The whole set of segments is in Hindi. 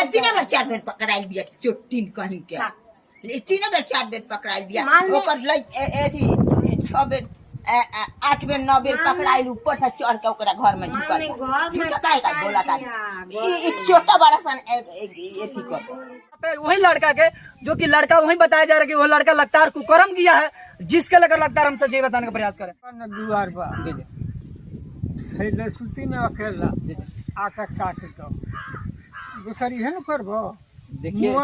तीनों बार 4 बेर पकड़ाई दिया चोटिन कहीं के तीनों बार 4 बेर पकड़ाई दिया ओकर लई एथी 6 बेर 8 बेर 9 बेर पकड़ाई ऊपर से चढ़ के ओकरा घर में ढुकल झूठा काहे का बोला था ये छोटा बड़ा सन एथी कर वही लड़का के जो कि लड़का वही बताया जा रहा है कि वो लड़का लगातार कुकर्म किया है जिसके लेकर लगातार हम सच्चाई बताने का प्रयास करें। दुआर पर जी जी सुती में अकेला जी आका काट दो दूसरी है ना करबो देखिए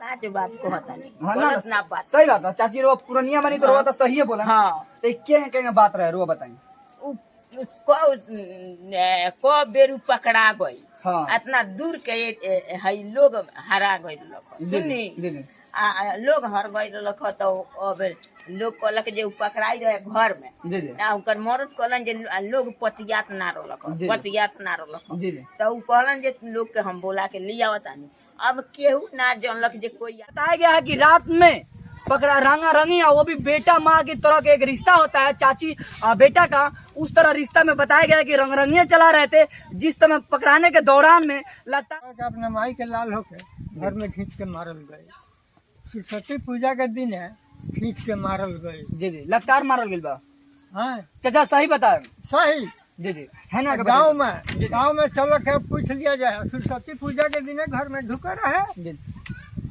साच बात को होता नहीं हाँ ना बात सही बात है चाची रो पुरानिया बनी तो रो तो सही है बोला हाँ तो क्या बात रहे रो बताइए को बेरू पकड़ा गई हाँ इतना दूर के है लोग हरा गई लोग हर गई तो अब लोग कहलक जे पकड़ाई रहे घर में जी जी उनकर मरद कहलन जे लोग पतियात ना रोलक जी जी तो कहलन जे लोग के हम बोला के लिया बतानी अब केहू ना जानलक जे कोई बताया गया है कि रात में पकड़ा रंगा रंगी वो भी बेटा माँ की तरह का एक रिश्ता होता है चाची बेटा का उस तरह रिश्ता में बताया गया है कि रंग रंगिया चला रहे थे जिस समय पकड़ाने के दौरान में लगता अपने माई के लाल होके घर में खींच के मारल गए सरस्वती पूजा के दिन है खींच के मारल गए जी जी लगातार मारल गई बा हाँ चाचा सही बताए सही जी जी है ना गाँव में चलो के पूछ लिया जाए सरस्वती पूजा के दिन घर में ढुके रहे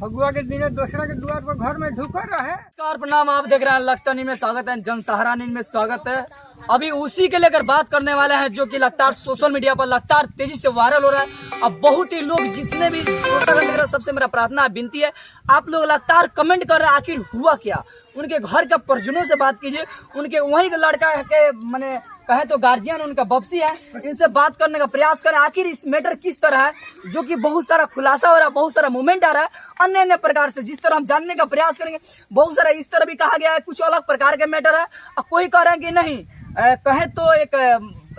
फगुआ के दिन दूसरा के द्वार पर घर में ढुके रहे। नमस्कार प्रणाम आप देख रहे हैं लखतनी में स्वागत है जन सहारा न्यूज़ में स्वागत है। अभी उसी के लेकर बात करने वाले हैं जो कि लगातार सोशल मीडिया पर लगातार तेजी से वायरल हो रहा है। अब बहुत ही लोग जितने भी श्रोतागण सबसे मेरा प्रार्थना विनती है आप लोग लगातार कमेंट कर रहे हैं आखिर हुआ क्या उनके घर के परिजनों से बात कीजिए उनके वही लड़का के मैंने कहे तो गार्जियन उनका बप्सी है इनसे बात करने का प्रयास करें आखिर इस मैटर किस तरह है जो कि बहुत सारा खुलासा हो रहा है बहुत सारा मूवमेंट आ रहा है अन्य अन्य प्रकार से जिस तरह हम जानने का प्रयास करेंगे बहुत सारा इस तरह भी कहा गया है कुछ अलग प्रकार के मैटर है और कोई कह रहे हैं कि नहीं कहे तो एक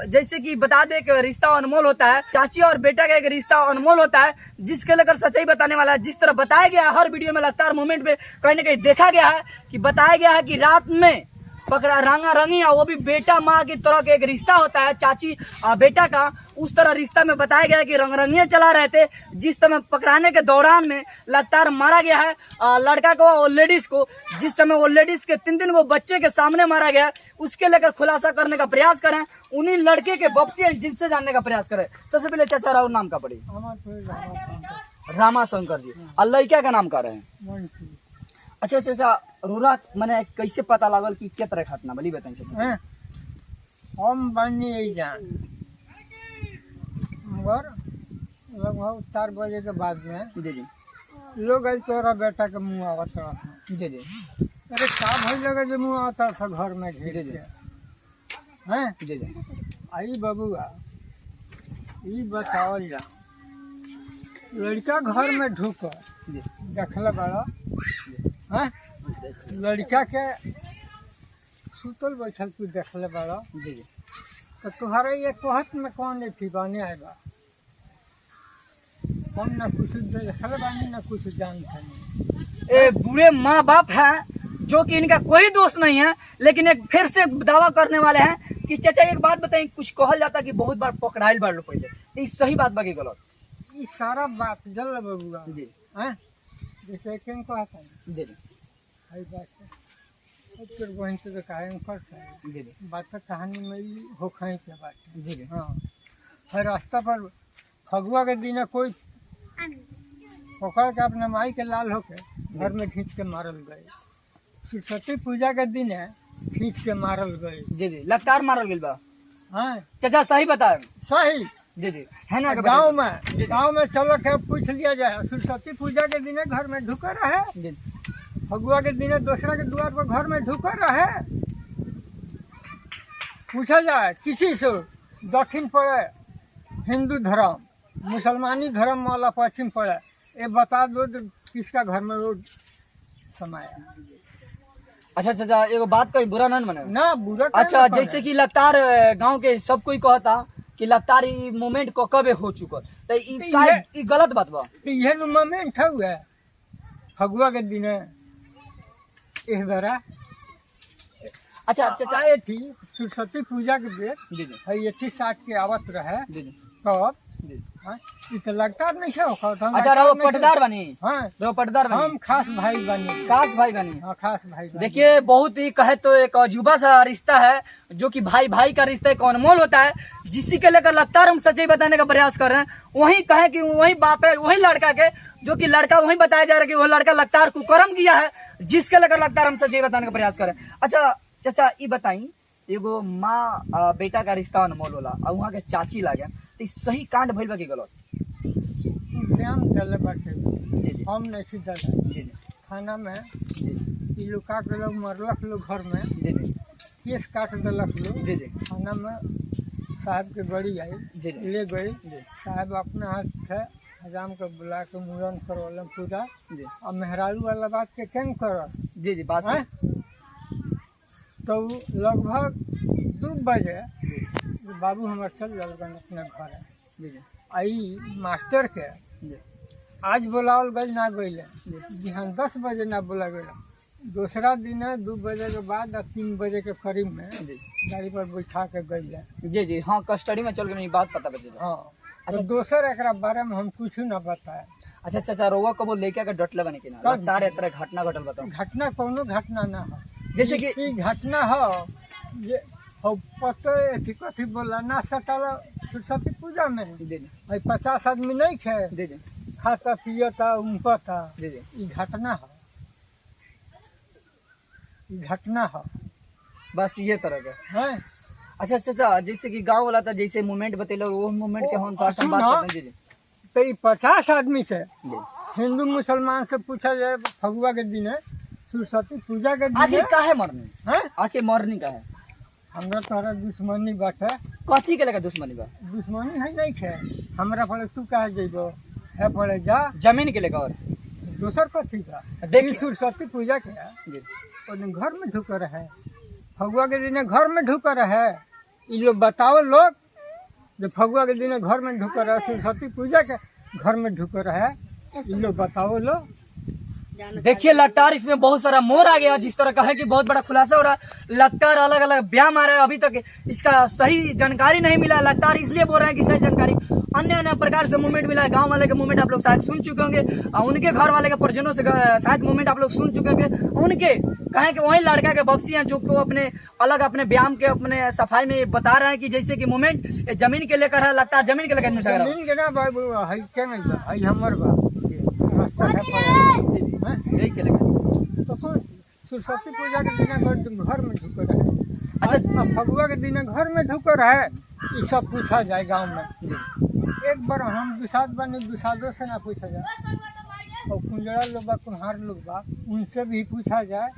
जैसे कि बता दे कि रिश्ता अनमोल होता है चाची और बेटा का एक रिश्ता अनमोल होता है जिसके लेकर सच्चाई बताने वाला है जिस तरह बताया गया है हर वीडियो में लगातार मूवमेंट पे कहीं ना कहीं देखा गया है कि बताया गया है कि रात में पकड़ा रंगा रंगी वो भी बेटा माँ की तरह का एक रिश्ता होता है चाची बेटा का उस तरह रिश्ता में बताया गया है कि रंग रंगिया चला रहे थे जिस समय पकड़ाने के दौरान में लगातार मारा गया है लड़का को और लेडीज को जिस समय वो लेडीज के 3 वो बच्चे के सामने मारा गया उसके लेकर खुलासा करने का प्रयास करें उन्हीं लड़के के बप्सी जिनसे जानने का प्रयास करें। सबसे पहले चाचा राहुल नाम का पड़ी रामा शंकर जी और लड़का का नाम का रहे हैं अच्छा अच्छा अच्छा रोरा मैंने कैसे पता लागल कि क्या तरह घटना बली बताइए हम बनी जान मगर लगभग 4 बजे के बाद में जी जी लोग आई तोरा बेटा के मुँह आवता जी जी अरे का भई लगे जो मुँह आवता था घर में घेर के हैं जी जी आई बबुआ ई बतावल जा लड़का घर में ढुक जी देखला बड़ा हैं लड़का के सुतल बैठल तू देखले बड़ा जी जी तो तुम्हारे ये कहत में कौन थी बने आएगा हम ना कुछ देखले बानी ना कुछ जानते नहीं ए बुरे माँ बाप हैं जो कि इनका कोई दोष नहीं है लेकिन एक फिर से दावा करने वाले हैं कि चाचा एक बात बताइए कुछ कहल जाता कि बहुत बार पकड़ाइल बार लो पहले सही बात बाकी गलत ये सारा बात जल बबुआ जी हैं जैसे केन कहता है जी हाई बात है फिर वहीं से तो कायम करता है जी बात कहानी में ही हो खाई के बात जी हाँ हर रास्ता पर फगुआ के दिन कोई पकड़ के अपने माई के लाल होके घर में खींच के मारल गए सरस्वती पूजा के दिन है खींच के मारल गए जी जी लगातार मारल गई बा हाँ चाचा सही बताए सही जी जी है ना गाँव में चलो के पूछ लिया जाए सरस्वती पूजा के दिन घर में ढुके रहे जी फगुआ के दिन दूसरा के द्वार पर घर में ढुके रहे पूछा जाए किसी से दक्षिण पड़े हिंदू धर्म मुसलमानी धर्म वाला पश्चिम पड़े ये बता दो तो किसका घर में वो समय अच्छा अच्छा एगो बात कोई बुरा नहीं मने ना बुरा अच्छा जैसे कि लगातार गांव के सब कोई कहता कि लगातार ये मोमेंट को कबे हो चुका तो ये गलत बात बा ये मोमेंट है फगुआ के दिन इस बेरा अच्छा चाचा ये थी सरस्वती पूजा के बेर जी जी है ये थी 60 के आवत रहे जी जी तब जी हाँ? ये तो लगता नहीं है अच्छा रहो पटदार बनी। हाँ रहो पटदार बनी। हम खास भाई बने। खास भाई बनी। हाँ खास भाई बने। देखिए बहुत ही कहे तो एक अजूबा सा रिश्ता है जो कि भाई भाई का रिश्ता एक अनमोल होता है, जिसी के लेकर लगातार हम सच्चाई बताने का प्रयास कर रहे हैं। वही कहे कि वही बाप है वही लड़का के, जो कि लड़का वही बताया जा रहा है कि वह लड़का लगातार कुकर्म किया है, जिसके लेकर लगातार हम सच्चाई बताने का प्रयास कर रहे हैं। अच्छा चाचा ये बताई, एगो माँ बेटा का रिश्ता अनमोल होला और वहाँ के चाची ला गया, तो सही कांड भइल बा की गलत? प्रेम चले बाटे जी जी हम नहीं चला। जी जी थाना में जी लुका के लोग मरलक लोग घर में, जी जी केस काट दिलक लोग। जी जी थाना में साहब के बड़ी आई जी जी ले गई। जी साहब अपने हाथ से हजाम के बुला के मुरन करवल पूरा। जी और मेहरारू वाला बात के कें कर जी जी बात हैं? तो लगभग 2 बजे बाबू हमारे चल गए अपने घर। जी जी आई मास्टर के जी आज बुलावल गई ना गई बिहान 10 बजे ना बोला गया। दूसरा दिन 2 बजे के बाद 3 बजे के करीब में गाड़ी पर बैठा के गई। जी जी हाँ कस्टडी में चल गई बात पता बचे। हाँ अच्छा दोसर एक बारे में हम कुछ ना बताए। अच्छा चाचा रउआ कबो लेके के डटले बने कि ना तार एतरे घटना घटल बताओ। घटना कोनो घटना ना हो, जैसे कि ई घटना हो ये हो पतो अथी कथी बोला ना सटाला सरस्वती पूजा में जी जी भाई 50 आदमी नहीं थे, जी जी खाता पियता उमपता। जी जी ई घटना हो, ई घटना हो बस ये तरह का है। अच्छा चाचा जैसे कि गांव वाला था जैसे मूवमेंट बतेलो वो मूवमेंट के हम साथ सुन बात ना। करते हैं। जी तो ई 50 आदमी से जी हिंदू मुसलमान से पूछा जाए फगुआ के दिन सरस्वती पूजा के आखिर दिन काहे मरनी है आखिर मरनी का है हमरा तोरा दुश्मनी बाटे। कथी के लगा दुश्मनी बा? दुश्मनी है नहीं खे हमरा पड़े तू कहे जेबो है पड़े जा जमीन के लेकर और दोसर कथी का देखिए। देखिए सरस्वती पूजा के जी ओ दिन घर में ढुक रहे फगुआ के दिन घर में ढुक रहे। ये लोग बताओ लोग जो फगुआ के दिन घर में ढुक रहे सरस्वती पूजा के घर में ढुक रहे ये लोग बताओ लोग। देखिए लगातार इसमें बहुत सारा मोर आ गया, जिस तरह का है कि बहुत बड़ा खुलासा हो रहा है। लगातार अलग अलग बयान आ रहा है, अभी तक इसका सही जानकारी नहीं मिला। लगातार इसलिए बोल रहे हैं कि सही जानकारी अन्य अन्य प्रकार से मूवमेंट मिला है। गांव वाले के मूवमेंट आप लोग शायद सुन चुके होंगे, उनके घर वाले के परिजनों से शायद मूवमेंट आप लोग सुन चुके होंगे। उनके कहें कि वही लड़का के बक्सी हैं जो को अपने अलग अपने बयान के अपने सफाई में बता रहे हैं कि जैसे कि मूवमेंट जमीन के लेकर है, लगातार जमीन के लेकर जमीन के ना बाबू है के नहीं बा है हमर बा रास्ता है पर जी जी यही के लेकर। तो कौन सरस्वती पूजा के दिन घर में ढुक रहे। अच्छा फगुआ के दिन घर में ढुक रहे ये सब पूछा जाए गांव में। जी एक बार हम दुसाद बने दुसादों से ना पूछा जाए और कुंजड़ा लोग बा कुम्हार लोग बा उनसे भी पूछा जाए।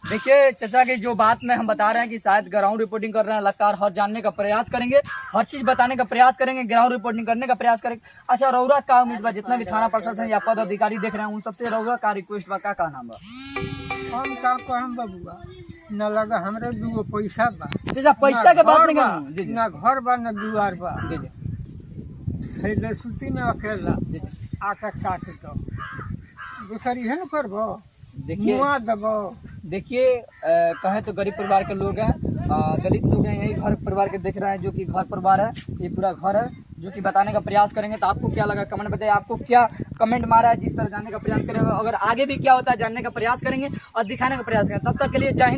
देखिए चाचा की जो बात में हम बता रहे हैं कि शायद ग्राउंड रिपोर्टिंग कर रहे हैं, लगातार हर जानने का प्रयास करेंगे, हर चीज बताने का प्रयास करेंगे, ग्राउंड रिपोर्टिंग करने का प्रयास करेंगे। अच्छा रउरा का उम्मीद बा जितना भी थाना प्रशासन या पद अधिकारी देख रहे हैं उन सबसे रउरा का रिक्वेस्ट बा का नाम बा? हम का कहम बबुआ न लगा हमरे 2 पैसा बा चाचा पैसा के बात घर नहीं बा, करनी। जी जी ना घर बा न दुआर बा जी जी खैले सुती में अकेला जी जी आका काट दो दूसरी है न करबो देखिए मुआ दबो। देखिए कहें तो गरीब परिवार के लोग हैं, दलित लोग हैं, यही घर परिवार के देख रहे हैं जो कि घर परिवार है, ये पूरा घर है जो कि बताने का प्रयास करेंगे। तो आपको क्या लगा कमेंट बताइए, आपको क्या कमेंट मारा है, जिस तरह जानने का प्रयास करेंगे। अगर आगे भी क्या होता है जानने का प्रयास करेंगे और दिखाने का प्रयास करेंगे। तब तक के लिए जय हिंद।